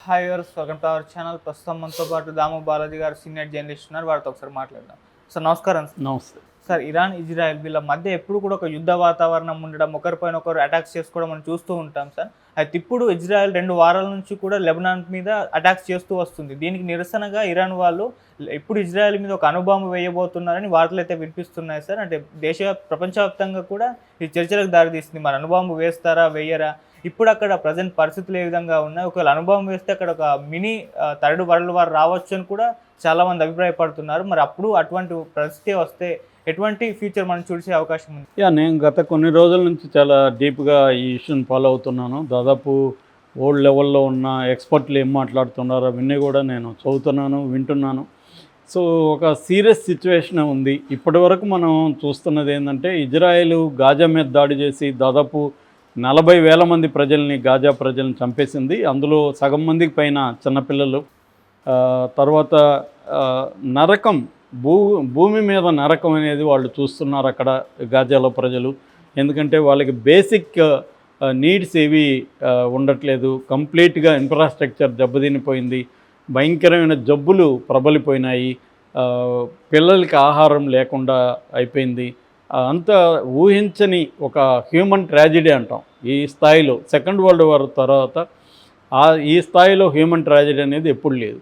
Hi viewers, welcome to our channel. ప్రస్తుతం మనతో పాటు దాము బాలాజీ గారు సీనియర్ జర్నలిస్ట్ ఉన్నారు. వారితో ఒకసారి మాట్లాడదాం. సార్ నమస్కారం. నమస్తే సార్, ఇరాన్ ఇజ్రాయెల్ వీళ్ళ మధ్య ఎప్పుడు కూడా ఒక యుద్ధ వాతావరణం ఉండడం, ఒకరిపైన ఒకరు అటాక్స్ చేసుకోవడం మనం చూస్తూ ఉంటాం సార్. అయితే ఇప్పుడు ఇజ్రాయెల్ 2 వారాల నుంచి కూడా లెబనాన్ మీద అటాక్స్ చేస్తూ వస్తుంది. దీనికి నిరసనగా ఇరాన్ వాళ్ళు ఇప్పుడు ఇజ్రాయెల్ మీద ఒక అణుబాంబు వేయబోతున్నారని వార్తలు అయితే వినిపిస్తున్నాయి సార్. అంటే ప్రపంచవ్యాప్తంగా కూడా ఈ చర్చలకు దారితీస్తుంది. మరి అణుబాంబు వేస్తారా వేయరా, ఇప్పుడు అక్కడ ప్రజెంట్ పరిస్థితులు ఏ విధంగా ఉన్నాయి, ఒకవేళ అనుభవం వేస్తే అక్కడ ఒక మినీ థర్డ్ వరల్డ్ వార్ రావచ్చు అని కూడా చాలామంది అభిప్రాయపడుతున్నారు. మరి అప్పుడు అటువంటి పరిస్థితి వస్తే ఎటువంటి ఫ్యూచర్ మనం చూసే అవకాశం ఉంది? నేను గత కొన్ని రోజుల నుంచి చాలా డీప్గా ఈ ఇష్యూని ఫాలో అవుతున్నాను. దాదాపు ఓల్డ్ లెవెల్లో ఉన్న ఎక్స్పర్ట్లు ఏం మాట్లాడుతున్నారో అవన్నీ కూడా నేను చదువుతున్నాను, వింటున్నాను. సో ఒక సీరియస్ సిచ్యువేషన్ ఉంది. ఇప్పటి వరకు మనం చూస్తున్నది ఏంటంటే, ఇజ్రాయెల్ గాజా మీద దాడి చేసి దాదాపు 40,000 మంది ప్రజల్ని, గాజా ప్రజల్ని చంపేసింది. అందులో సగం మందికి పైన చిన్నపిల్లలు. తర్వాత నరకం, భూమి మీద నరకం అనేది వాళ్ళు చూస్తున్నారు అక్కడ గాజాలో ప్రజలు. ఎందుకంటే వాళ్ళకి బేసిక్ నీడ్స్ ఏవి ఉండట్లేదు. కంప్లీట్గా ఇన్ఫ్రాస్ట్రక్చర్ దెబ్బతినిపోయింది. భయంకరమైన జబ్బులు ప్రబలిపోయినాయి. పిల్లలకి ఆహారం లేకుండా అయిపోయింది. అంత ఊహించని ఒక హ్యూమన్ ట్రాజెడీ అంటాం ఈ స్థాయిలో. సెకండ్ వరల్డ్ వార్ తర్వాత ఈ స్థాయిలో హ్యూమన్ ట్రాజెడీ అనేది ఎప్పుడు లేదు.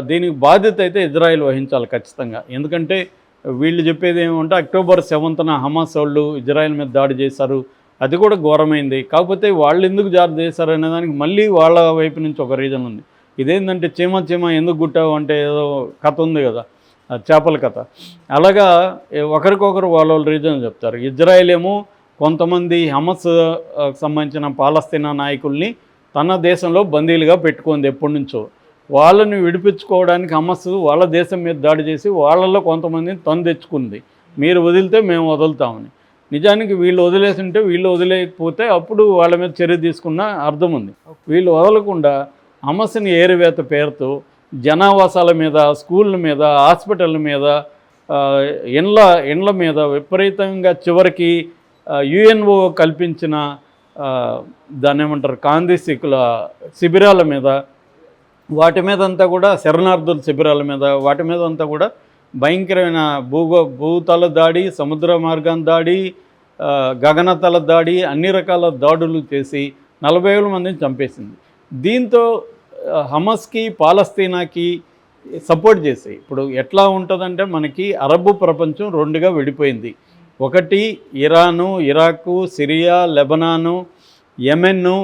దీనికి బాధ్యత అయితే ఇజ్రాయెల్ వహించాలి ఖచ్చితంగా. ఎందుకంటే వీళ్ళు చెప్పేది ఏమంటే, అక్టోబర్ 7న హమాస్ వాళ్ళు ఇజ్రాయెల్ మీద దాడి చేశారు, అది కూడా ఘోరమైంది. కాకపోతే వాళ్ళు ఎందుకు దాడి చేశారు అనే దానికి మళ్ళీ వాళ్ళ వైపు నుంచి ఒక రీజన్ ఉంది. ఇదేంటంటే చీమ ఎందుకు గుట్టావు అంటే ఏదో కథ ఉంది కదా, చేపల కథ. అలాగా ఒకరికొకరు వాళ్ళ రీజన్ చెప్తారు. ఇజ్రాయెల్ ఏమో కొంతమంది హమస్ సంబంధించిన పాలస్తీనా నాయకుల్ని తన దేశంలో బందీలుగా పెట్టుకుంది ఎప్పటి నుంచో. వాళ్ళని విడిపించుకోవడానికి హమస్ వాళ్ళ దేశం మీద దాడి చేసి వాళ్ళల్లో కొంతమందిని తను తెచ్చుకుంది. మీరు వదిలితే మేము వదులుతామని. నిజానికి వీళ్ళు వదిలేసింటే, వీళ్ళు వదిలేకపోతే అప్పుడు వాళ్ళ మీద చర్య తీసుకున్న అర్థం ఉంది. వీళ్ళు వదలకుండా హమస్ని ఏరివేత పేరుతో జనావాసాల మీద, స్కూళ్ళ మీద, హాస్పిటళ్ళ మీద, ఇండ్ల మీద విపరీతంగా, చివరికి యుఎన్ఓ కల్పించిన దాన్ని ఏమంటారు కాందిసికుల శిబిరాల మీద, వాటి మీద అంతా కూడా, శరణార్థుల శిబిరాల మీద, వాటి మీద అంతా కూడా భయంకరమైన భూతల దాడి, సముద్ర మార్గం దాడి, గగనతల దాడి, అన్ని రకాల దాడులు చేసి 40,000 మందిని చంపేసింది. దీంతో హమస్కి, పాలస్తీనాకి సపోర్ట్ చేసి, ఇప్పుడు ఎట్లా ఉంటుందంటే, మనకి అరబ్ ప్రపంచం 2గా విడిపోయింది. ఒకటి ఇరాను, ఇరాకు, సిరియా, లెబనాను, యెమెన్ను,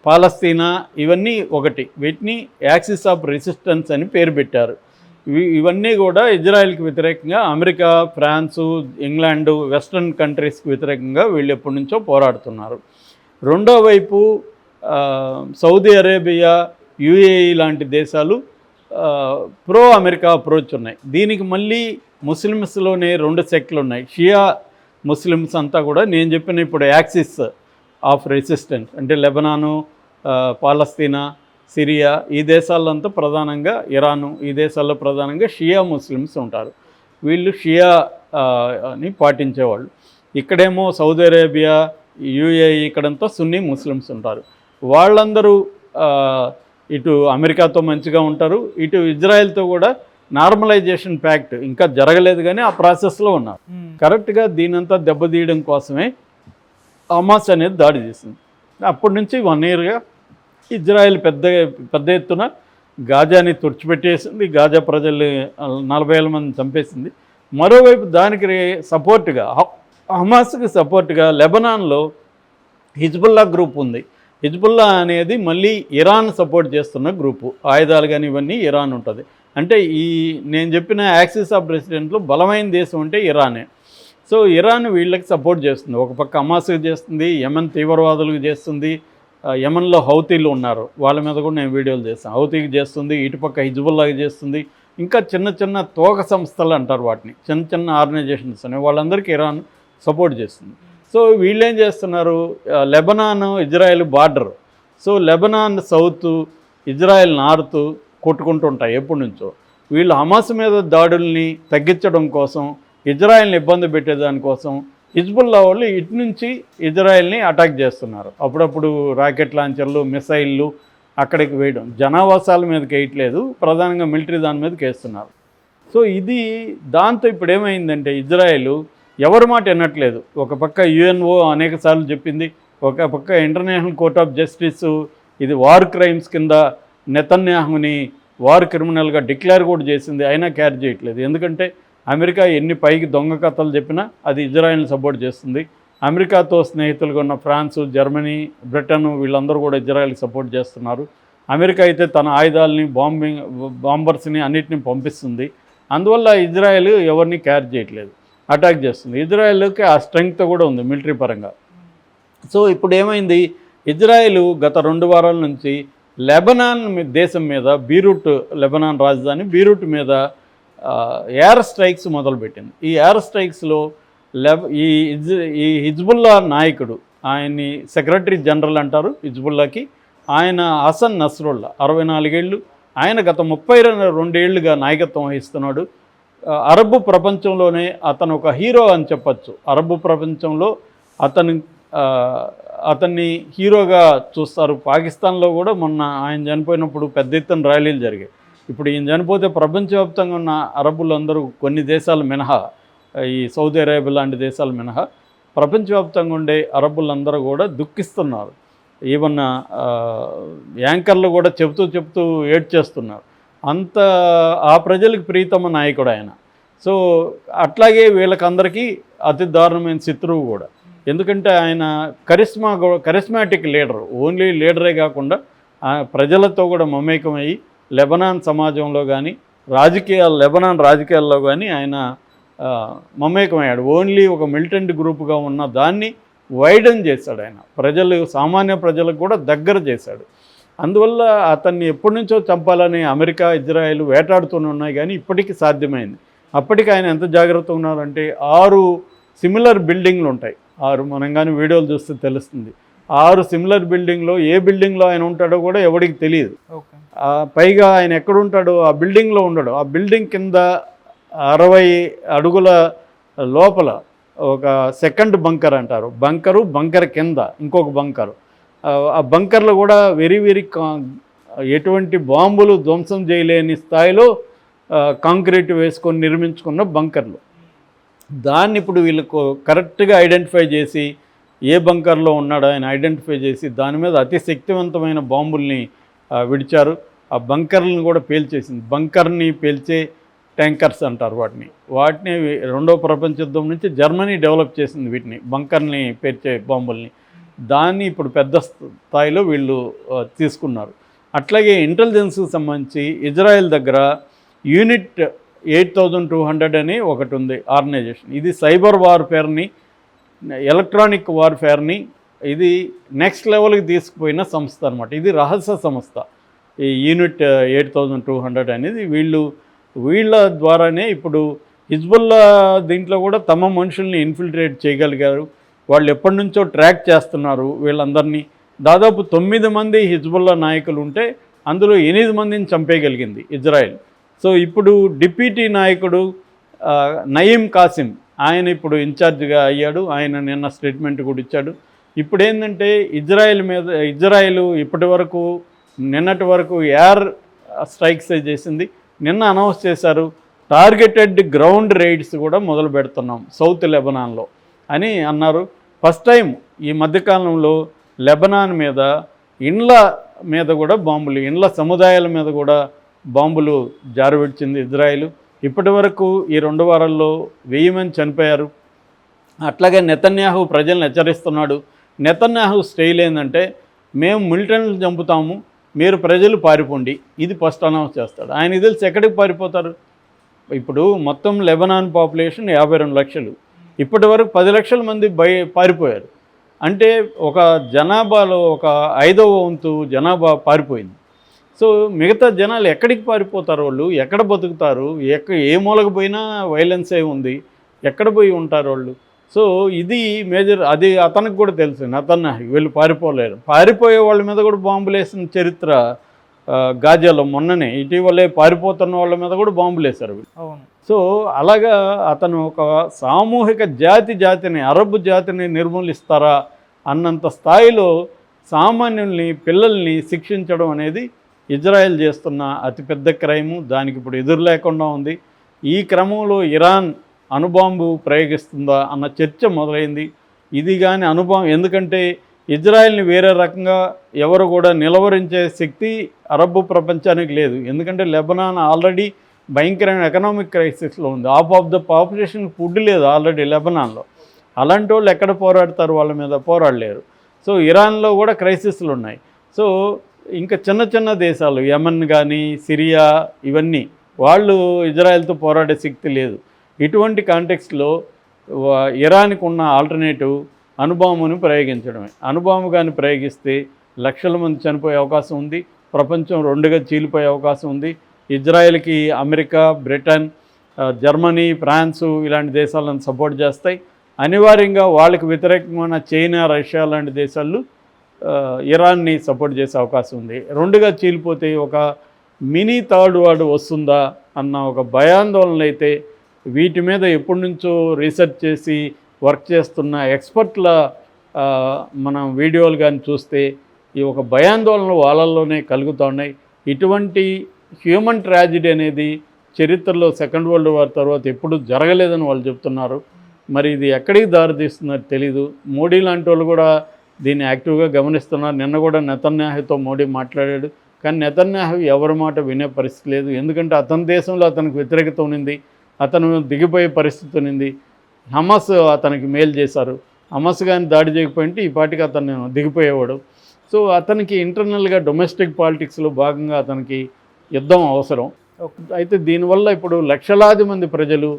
పాలస్తీనా, ఇవన్నీ ఒకటి. వీటిని యాక్సిస్ ఆఫ్ రెసిస్టెన్స్ అని పేరు పెట్టారు. ఇవన్నీ కూడా ఇజ్రాయెల్కి వ్యతిరేకంగా అమెరికా, ఫ్రాన్సు, ఇంగ్లాండు, వెస్ట్రన్ కంట్రీస్కి వ్యతిరేకంగా వీళ్ళు ఎప్పటి నుంచో పోరాడుతున్నారు. రెండో వైపు సౌదీ అరేబియా, యుఏఈ లాంటి దేశాలు ప్రో అమెరికా అప్రోచ్ ఉన్నాయి. దీనికి మళ్ళీ ముస్లిమ్స్లోనే 2 సెక్ట్లు ఉన్నాయి. షియా ముస్లిమ్స్ అంతా కూడా నేను చెప్పిన ఇప్పుడు యాక్సిస్ ఆఫ్ రెసిస్టెన్స్ అంటే లెబనాను, పాలస్తీనా, సిరియా, ఈ దేశాలంతా ప్రధానంగా, ఇరాను, ఈ దేశాల్లో ప్రధానంగా షియా ముస్లిమ్స్ ఉంటారు. వీళ్ళు షియా అని పాటించేవాళ్ళు. ఇక్కడేమో సౌదీ అరేబియా, యుఏఈ, ఇక్కడంతా సున్నీ ముస్లిమ్స్ ఉంటారు. వాళ్ళందరూ ఇటు అమెరికాతో మంచిగా ఉంటారు, ఇటు ఇజ్రాయెల్తో కూడా నార్మలైజేషన్ ప్యాక్ట్ ఇంకా జరగలేదు కానీ ఆ ప్రాసెస్లో ఉన్నారు. కరెక్ట్గా దీనంతా దెబ్బతీయడం కోసమే హమాస్ అనేది దాడి చేసింది. అప్పటి నుంచి 1 ఇయర్గా ఇజ్రాయెల్ పెద్ద ఎత్తున గాజాని తుడిచిపెట్టేసింది. గాజా ప్రజలు 40,000 మందిని చంపేసింది. మరోవైపు దానికి సపోర్ట్గా, హమాస్కి సపోర్ట్గా లెబనాన్లో హిజ్బుల్లా గ్రూప్ ఉంది. హిజ్బుల్లా అనేది మళ్ళీ ఇరాన్ సపోర్ట్ చేస్తున్న గ్రూపు. ఆయుధాలు కానీ ఇవన్నీ ఇరాన్ ఉంటుంది. అంటే నేను చెప్పిన యాక్సిస్ ఆఫ్ ప్రెసిడెంట్లో బలమైన దేశం అంటే ఇరానే. సో ఇరాన్ వీళ్ళకి సపోర్ట్ చేస్తుంది. ఒక పక్క హమాస్కి చేస్తుంది, యెమెన్ తీవ్రవాదులకు చేస్తుంది. యెమెన్లో హౌతీలు ఉన్నారు, వాళ్ళ మీద కూడా నేను వీడియోలు చేస్తాను. హౌతీకి చేస్తుంది, ఇటుపక్క హిజ్బుల్లాకి చేస్తుంది. ఇంకా చిన్న తోక సంస్థలు అంటారు వాటిని, చిన్న ఆర్గనైజేషన్స్ అనేవి, వాళ్ళందరికీ ఇరాన్ సపోర్ట్ చేస్తుంది. సో వీళ్ళు ఏం చేస్తున్నారు, Lebanon Israel border. So Lebanon south, Israel north కొట్టుకుంటుంటాయి ఎప్పటి నుంచో. వీళ్ళు హమాస్ మీద దాడుల్ని తగ్గించడం కోసం, ఇజ్రాయెల్ని ఇబ్బంది పెట్టేదానికోసం హిజ్బుల్లా వాళ్ళు ఇటు నుంచి ఇజ్రాయెల్ని అటాక్ చేస్తున్నారు. అప్పుడప్పుడు రాకెట్ లాంచర్లు, మిసైళ్ళు అక్కడికి వేయడం, జనావాసాల మీదకి వేయట్లేదు, ప్రధానంగా మిలిటరీ దాని మీదకి వేస్తున్నారు. సో ఇది దాంతో ఇప్పుడు ఏమైందంటే ఇజ్రాయెల్ ఎవరి మాట వినట్లేదు. ఒక పక్క యుఎన్ఓ అనేక సార్లు చెప్పింది, ఒక పక్క ఇంటర్నేషనల్ కోర్ట్ ఆఫ్ జస్టిస్ ఇది వార్ క్రైమ్స్ కింద నెతన్యాహుని వార్ క్రిమినల్గా డిక్లేర్ కూడా చేసింది, అయినా క్యారీ చేయట్లేదు. ఎందుకంటే అమెరికా ఎన్ని పైకి దొంగ కథలు చెప్పినా అది ఇజ్రాయెల్ని సపోర్ట్ చేస్తుంది. అమెరికాతో స్నేహితులుగా ఉన్న ఫ్రాన్సు, జర్మనీ, బ్రిటన్ వీళ్ళందరూ కూడా ఇజ్రాయెల్కి సపోర్ట్ చేస్తున్నారు. అమెరికా అయితే తన ఆయుధాలని, బాంబర్స్ని అన్నిటిని పంపిస్తుంది. అందువల్ల ఇజ్రాయెల్ ఎవరిని క్యారీ చేయట్లేదు, అటాక్ చేస్తుంది. ఇజ్రాయెల్కి ఆ స్ట్రెంగ్త్ కూడా ఉంది మిలిటరీ పరంగా. సో ఇప్పుడు ఏమైంది, ఇజ్రాయెల్ గత 2 వారాల నుంచి లెబనాన్ దేశం మీద, బీరూట్ లెబనాన్ రాజధాని బీరూట్ మీద ఎయిర్ స్ట్రైక్స్ మొదలుపెట్టింది. ఈ ఎయిర్ స్ట్రైక్స్లో ఈ హిజ్బుల్లా నాయకుడు, ఆయన్ని సెక్రటరీ జనరల్ అంటారు హిజ్బుల్లాకి, ఆయన హసన్ నస్రుల్లా 64 ఏళ్ళు, ఆయన గత 32 ఏళ్ళుగా నాయకత్వం వహిస్తున్నాడు. అరబ్ ప్రపంచంలోనే అతను ఒక హీరో అని చెప్పచ్చు. అరబ్ ప్రపంచంలో అతన్ని హీరోగా చూస్తారు. పాకిస్తాన్లో కూడా మొన్న ఆయన చనిపోయినప్పుడు పెద్ద ఎత్తున ర్యాలీలు జరిగాయి. ఇప్పుడు ఈయన చనిపోతే ప్రపంచవ్యాప్తంగా ఉన్న అరబులందరూ, కొన్ని దేశాలు మినహా, ఈ సౌదీ అరేబియా లాంటి దేశాలు మినహా ప్రపంచవ్యాప్తంగా ఉండే అరబులందరూ కూడా దుఃఖిస్తున్నారు. ఈవెన్ యాంకర్లు కూడా చెప్తూ ఏడ్చేస్తున్నారు. అంత ఆ ప్రజలకు ప్రీతమ నాయకుడు ఆయన. సో అట్లాగే వీళ్ళకందరికీ అతి దారుణమైన శత్రువు కూడా. ఎందుకంటే ఆయన కరిస్మాటిక్ లీడర్, ఓన్లీ లీడరే కాకుండా ప్రజలతో కూడా మమేకమయ్యి లెబనాన్ సమాజంలో కానీ లెబనాన్ రాజకీయాల్లో కానీ ఆయన మమేకమయ్యాడు. ఓన్లీ ఒక మిలిటెంట్ గ్రూప్గా ఉన్న దాన్ని వైడన్ చేశాడు ఆయన, సామాన్య ప్రజలకు కూడా దగ్గర చేశాడు. అందువల్ల అతన్ని ఎప్పటి నుంచో చంపాలని అమెరికా, ఇజ్రాయెల్ వేటాడుతూనే ఉన్నాయి, కానీ ఇప్పటికీ సాధ్యమైంది. అప్పటికి ఆయన ఎంత జాగ్రత్తగా ఉన్నారంటే 6 సిమిలర్ బిల్డింగ్లు ఉంటాయి. 6 మనం కానీ వీడియోలు చూస్తే తెలుస్తుంది. 6 సిమిలర్ బిల్డింగ్లో ఏ బిల్డింగ్లో ఆయన ఉంటాడో కూడా ఎవరికి తెలియదు. పైగా ఆయన ఎక్కడుంటాడో ఆ బిల్డింగ్లో ఉండడు. ఆ బిల్డింగ్ కింద 60 అడుగుల లోపల ఒక సెకండ్ బంకర్ అంటారు, బంకర్ కింద ఇంకొక బంకరు. ఆ బంకర్లు కూడా వెరీ ఎటువంటి బాంబులు ధ్వంసం చేయలేని స్థాయిలో కాంక్రీట్ వేసుకొని నిర్మించుకున్న బంకర్లు. దాన్ని ఇప్పుడు వీళ్ళకు కరెక్ట్గా ఐడెంటిఫై చేసి ఏ బంకర్లో ఉన్నాడో ఆయన ఐడెంటిఫై చేసి దాని మీద అతి శక్తివంతమైన బాంబుల్ని విడిచారు. ఆ బంకర్లను కూడా పేల్చేసింది. బంకర్ని పేల్చే ట్యాంకర్స్ అంటారు వాటిని. 2వ ప్రపంచ యుద్ధం నుంచి జర్మనీ డెవలప్ చేసింది వీటిని, బంకర్ని పేర్చే బాంబుల్ని. దాన్ని ఇప్పుడు పెద్ద స్థాయిలో వీళ్ళు తీసుకున్నారు. అట్లాగే ఇంటెలిజెన్స్కి సంబంధించి ఇజ్రాయెల్ దగ్గర యూనిట్ 8200 అని ఒకటి ఉంది ఆర్గనైజేషన్. ఇది సైబర్ వార్ఫేర్ని, ఎలక్ట్రానిక్ వార్ఫేర్ని ఇది నెక్స్ట్ లెవెల్కి తీసుకుపోయిన సంస్థ అనమాట. ఇది రహస్య సంస్థ. ఈ యూనిట్ 8200 అనేది వీళ్ళ ద్వారానే ఇప్పుడు హిజ్బుల్లా దీంట్లో కూడా తమ మనుషుల్ని ఇన్ఫిల్ట్రేట్ చేయగలిగారు. వాళ్ళు ఎప్పటి నుంచో ట్రాక్ చేస్తున్నారు వీళ్ళందరినీ. దాదాపు 9 మంది హిజ్బుల్లా నాయకులు ఉంటే అందులో 8 మందిని చంపేయగలిగింది ఇజ్రాయెల్. సో ఇప్పుడు డిప్యూటీ నాయకుడు నయీం కాసిం ఆయన ఇప్పుడు ఇన్ఛార్జిగా అయ్యాడు. ఆయన నిన్న స్టేట్మెంట్ కూడా ఇచ్చాడు. ఇప్పుడు ఏంటంటే ఇజ్రాయెల్ ఇప్పటి వరకు నిన్నటి వరకు ఎయిర్ స్ట్రైక్స్ చేసింది. నిన్న అనౌన్స్ చేశారు టార్గెటెడ్ గ్రౌండ్ రైడ్స్ కూడా మొదలు పెడుతున్నాం సౌత్ లెబనాన్లో అని అన్నారు. ఫస్ట్ టైం ఈ మధ్యకాలంలో లెబనాన్ మీద ఇండ్ల మీద కూడా బాంబులు, ఇండ్ల సముదాయాల మీద కూడా బాంబులు జారవిడిచింది ఇజ్రాయెల్. ఇప్పటి వరకు ఈ 2 వారాల్లో 1000 మంది చనిపోయారు. అట్లాగే నెతన్యాహు ప్రజలను హెచ్చరిస్తున్నాడు. నెతన్యాహు స్టైల్ ఏంటంటే మేము మిలిటెంట్లను చంపుతాము, మీరు ప్రజలు పారిపోండి, ఇది ఫస్ట్ అనౌన్స్ చేస్తాడు. ఆయన తెలిసి ఎక్కడికి పారిపోతారు? ఇప్పుడు మొత్తం లెబనాన్ పాపులేషన్ 52 లక్షలు, ఇప్పటి వరకు 10 లక్షల మంది పారిపోయారు. అంటే ఒక జనాభాలో ఒక 5వ వంతు జనాభా పారిపోయింది. సో మిగతా జనాలు ఎక్కడికి పారిపోతారు? వాళ్ళు ఎక్కడ బతుకుతారు? ఏ మూలకు పోయినా వైలెన్సే ఉంది, ఎక్కడ పోయి ఉంటారు వాళ్ళు? సో ఇది మేజర్. అది అతనికి కూడా తెలుసు, అతను వీళ్ళు పారిపోలేరు. పారిపోయే వాళ్ళ మీద కూడా బాంబులు వేసిన చరిత్ర గాజాలో మొన్ననే ఇటీవలే పారిపోతున్న వాళ్ళ మీద కూడా బాంబులు వేశారు వీళ్ళు. అవును. సో అలాగా అతను ఒక సామూహిక జాతిని అరబ్ జాతిని నిర్మూలిస్తారా అన్నంత స్థాయిలో సామాన్యుల్ని పిల్లల్ని శిక్షించడం అనేది ఇజ్రాయెల్ చేస్తున్న అతిపెద్ద క్రైము. దానికి ఇప్పుడు ఎదురు లేకుండా ఉంది. ఈ క్రమంలో ఇరాన్ అణుబాంబు ప్రయోగిస్తుందా అన్న చర్చ మొదలైంది. ఇది కానీ అణుబాంబు, ఎందుకంటే ఇజ్రాయెల్ని వేరే రకంగా ఎవరు కూడా నిలవరించే శక్తి అరబ్ ప్రపంచానికి లేదు. ఎందుకంటే లెబనాన్ ఆల్రెడీ భయంకరమైన ఎకనామిక్ క్రైసిస్లో ఉంది. Half of the population food లేదు ఆల్రెడీ లెబనాన్లో. అలాంటి వాళ్ళు ఎక్కడ పోరాడతారు? వాళ్ళ మీద పోరాడలేరు. సో ఇరాన్లో కూడా క్రైసిస్లు ఉన్నాయి. సో ఇంకా చిన్న చిన్న దేశాలు యమన్ కానీ సిరియా ఇవన్నీ వాళ్ళు ఇజ్రాయెల్తో పోరాడే శక్తి లేదు. ఇటువంటి కాంటెక్స్లో ఇరాన్కి ఉన్న ఆల్టర్నేటివ్ అణుబాంబును ప్రయోగించడమే. అణుబాంబు కానీ ప్రయోగిస్తే లక్షల మంది చనిపోయే అవకాశం ఉంది. ప్రపంచం రెండుగా చీలిపోయే అవకాశం ఉంది. ఇజ్రాయెల్కి అమెరికా, బ్రిటన్, జర్మనీ, ఫ్రాన్సు ఇలాంటి దేశాలను సపోర్ట్ చేస్తాయి. అనివార్యంగా వాళ్ళకి వ్యతిరేకమైన చైనా, రష్యా లాంటి దేశాలు ఇరాన్ని సపోర్ట్ చేసే అవకాశం ఉంది. రెండుగా చీలిపోతే ఒక మినీ థర్డ్ వరల్డ్ వస్తుందా అన్న ఒక భయాందోళనలు అయితే వీటి మీద ఎప్పటి నుంచో రీసెర్చ్ చేసి వర్క్ చేస్తున్న ఎక్స్పర్ట్ల మనం వీడియోలు కానీ చూస్తే ఈ ఒక భయాందోళనలు వాళ్ళల్లోనే కలుగుతున్నాయి. ఇటువంటి హ్యూమన్ ట్రాజెడీ అనేది చరిత్రలో సెకండ్ వరల్డ్ వార్ తర్వాత ఎప్పుడు జరగలేదని వాళ్ళు చెప్తున్నారు. మరి ఇది ఎక్కడికి దారితీస్తున్నది తెలీదు. మోడీ లాంటి వాళ్ళు కూడా దీన్ని యాక్టివ్గా గమనిస్తున్నారు. నిన్న కూడా నెతన్యాహుతో మోడీ మాట్లాడాడు. కానీ నెతన్యాహు ఎవరి మాట వినే పరిస్థితి లేదు. ఎందుకంటే అతని దేశంలో అతనికి వ్యతిరేకత ఉన్నింది. అతను దిగిపోయే పరిస్థితి ఉన్నింది. హమాస్ అతనికి మేలు చేశారు. హమాస్ కానీ దాడి చేయకపోయింటే ఈ పాటికి అతను దిగిపోయేవాడు. సో అతనికి ఇంటర్నల్గా డొమెస్టిక్ పాలిటిక్స్లో భాగంగా అతనికి యుద్ధం అవసరం. అయితే దీనివల్ల ఇప్పుడు లక్షలాది మంది ప్రజలు